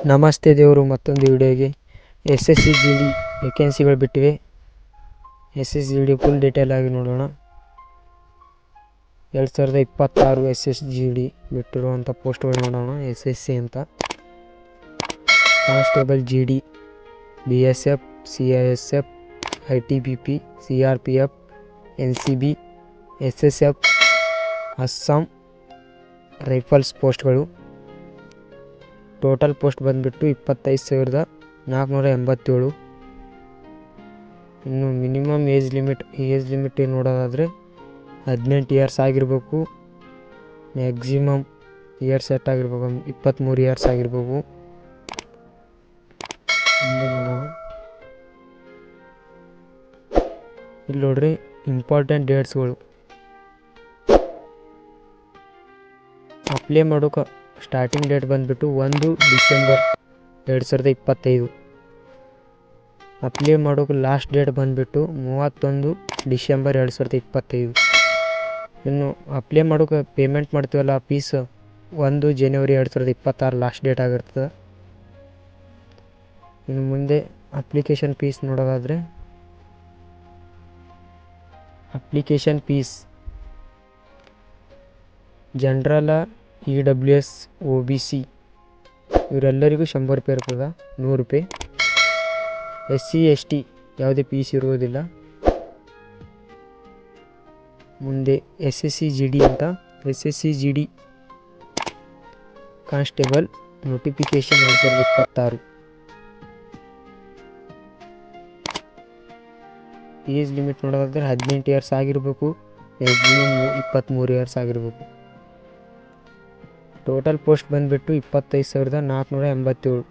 ನಮಸ್ತೆ ದೇವರು ಮತ್ತೊಂದು ವಿಡಿಯೋಗೆ SSCGD ವೇಕೆನ್ಸಿಗಳು ಬಿಟ್ಟಿವೆ. SSCGD ಫುಲ್ ಡೀಟೇಲ್ ಆಗಿ ನೋಡೋಣ. 2026 SSCGD ಬಿಟ್ಟಿರುವಂಥ ಪೋಸ್ಟ್ಗಳು ನೋಡೋಣ. SSC ಅಂತ constable GD, BSF, CISF, ITBP, CRPF, NCB, SSF, Assam rifles ಪೋಸ್ಟ್ಗಳು. ಟೋಟಲ್ ಪೋಸ್ಟ್ ಬಂದುಬಿಟ್ಟು 25,487. ಇನ್ನು ಮಿನಿಮಮ್ ಏಜ್ ಲಿಮಿಟ್ ನೋಡೋದಾದರೆ 18 ಇಯರ್ಸ್ ಆಗಿರಬೇಕು. ಮ್ಯಾಕ್ಸಿಮಮ್ ಇಯರ್ಸ್ ಸೆಟ್ ಆಗಿರ್ಬೇಕು 23 ಇಯರ್ಸ್ ಆಗಿರ್ಬೇಕು. ಇಲ್ಲಿ ನೋಡ್ರಿ ಇಂಪಾರ್ಟೆಂಟ್ ಡೇಟ್ಸ್ಗಳು. ಅಪ್ಲೈ ಮಾಡೋಕೆ ಸ್ಟಾರ್ಟಿಂಗ್ ಡೇಟ್ ಬಂದುಬಿಟ್ಟು 1 ಡಿಸೆಂಬರ್ 2025. ಅಪ್ಲೈ ಮಾಡೋಕೆ ಲಾಸ್ಟ್ ಡೇಟ್ ಬಂದುಬಿಟ್ಟು 31 ಡಿಸೆಂಬರ್ 2025. ಇನ್ನು ಅಪ್ಲೈ ಮಾಡೋಕೆ ಪೇಮೆಂಟ್ ಮಾಡ್ತೀವಲ್ಲ ಫೀಸ್ 1 ಜನವರಿ 2026 ಲಾಸ್ಟ್ ಡೇಟ್ ಆಗಿರ್ತದೆ. ಇನ್ನು ಮುಂದೆ ಅಪ್ಲಿಕೇಶನ್ ಫೀಸ್ ನೋಡೋದಾದರೆ application fees general, EWS, OBC ಇವರೆಲ್ಲರಿಗೂ 100 ರೂಪಾಯಿ ಇರ್ತದೆ, 100 ರೂಪಾಯಿ. SC ST ಯಾವುದೇ ಫೀಸ್ ಇರುವುದಿಲ್ಲ. ಮುಂದೆ SSCGD ಅಂತ SSCGD constable notification 2026. Age limit ನೋಡೋದಾದ್ರೆ 18 ಇಯರ್ಸ್ ಆಗಿರಬೇಕು. ಮ್ಯಾಕ್ಸಿಮಮ್ 23 ಇಯರ್ಸ್ ಆಗಿರಬೇಕು. ಟೋಟಲ್ ಪೋಸ್ಟ್ ಬಂದುಬಿಟ್ಟು 25,487.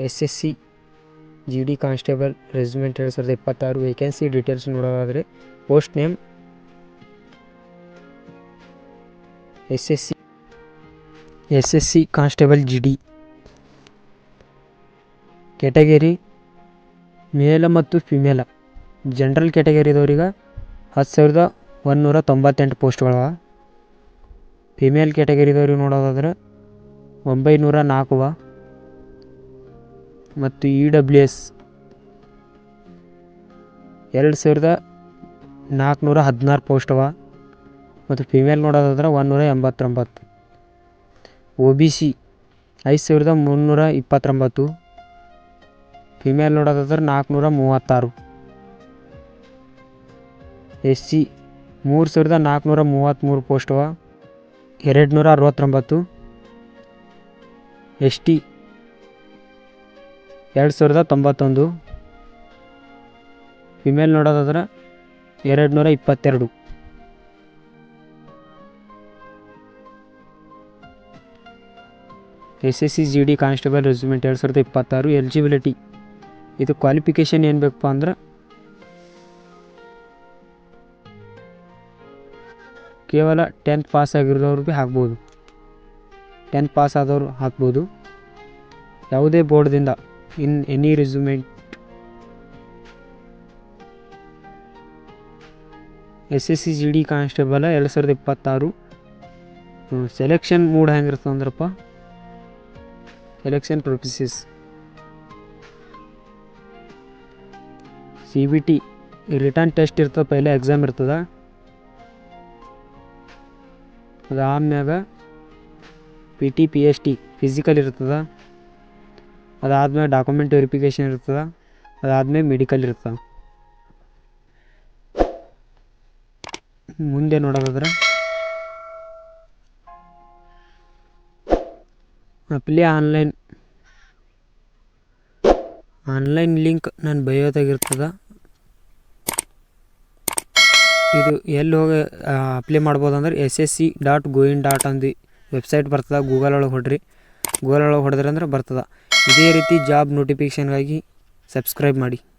SSCGD constable regiment 2026 vacancy details ನೋಡೋದಾದರೆ post name SSC constable GD. Category male ಮತ್ತು ಫಿಮೇಲ. ಜನರಲ್ ಕ್ಯಾಟಗರಿದವ್ರಿಗೆ 10,198 ಪೋಸ್ಟ್ಗಳವ. ಫಿಮೇಲ್ ಕ್ಯಾಟಗರಿದವ್ರಿಗೆ ನೋಡೋದಾದ್ರೆ 904 ಮತ್ತು EWS 2,416 ಪೋಸ್ಟವ ಮತ್ತು ಫಿಮೇಲ್ ನೋಡೋದಾದ್ರೆ 189. OBC 5,329. ಫಿಮೇಲ್ ನೋಡೋದಾದ್ರೆ 436. SC 3,433 ಪೋಸ್ಟವ, 269. ST 2,091. ಫಿಮೇಲ್ ನೋಡೋದಾದ್ರೆ 222. SSCGD constable regiment 2026 eligibility. ಇದು ಕ್ವಾಲಿಫಿಕೇಷನ್ ಏನು ಬೇಕಪ್ಪ ಅಂದ್ರೆ ಕೇವಲ 10th ಪಾಸ್ ಆಗಿರೋರು ಭೀ ಹಾಕ್ಬೋದು. 10th ಪಾಸ್ ಆದವರು ಹಾಕ್ಬೋದು. ಯಾವುದೇ ಬೋರ್ಡ್ದಿಂದ in any regiment. SSCGD constable 2026 selection mode ಹೆಂಗಿರ್ತದೆ ಅಂದ್ರಪ್ಪ, selection process CBT written test ಇರ್ತದೆ, ಪಹಲೆ ಎಕ್ಸಾಮ್ ಇರ್ತದೆ. ಅದಾದ್ಮ್ಯಾಗ PT PST ಫಿಸಿಕಲ್ ಇರ್ತದೆ. ಅದಾದ್ಮೇಲೆ ಡಾಕ್ಯುಮೆಂಟ್ ವೆರಿಫಿಕೇಷನ್ ಇರ್ತದೆ. ಅದಾದ್ಮೇಲೆ ಮೆಡಿಕಲ್ ಇರ್ತದೆ. ಮುಂದೆ ನೋಡೋದಾದ್ರೆ ಅಪ್ಲೈ ಆನ್ಲೈನ್ ಲಿಂಕ್ ನನ್ನ ಬಯೋದಾಗಿರ್ತದೆ. ಇದು ಎಲ್ಲಿ ಹೋಗಿ ಅಪ್ಲೈ ಮಾಡ್ಬೋದು ಅಂದ್ರೆ ssc.goin. ಅಂದು ವೆಬ್ಸೈಟ್ ಬರ್ತದೆ. ಗೂಗಲ್ ಒಳಗೆ ಹೊಡೆದ್ರಿ ಅಂದ್ರೆ ಬರ್ತದೆ. ಇದೇ ರೀತಿ ಜಾಬ್ ನೋಟಿಫಿಕೇಷನ್ಗಾಗಿ ಸಬ್ಸ್ಕ್ರೈಬ್ ಮಾಡಿ.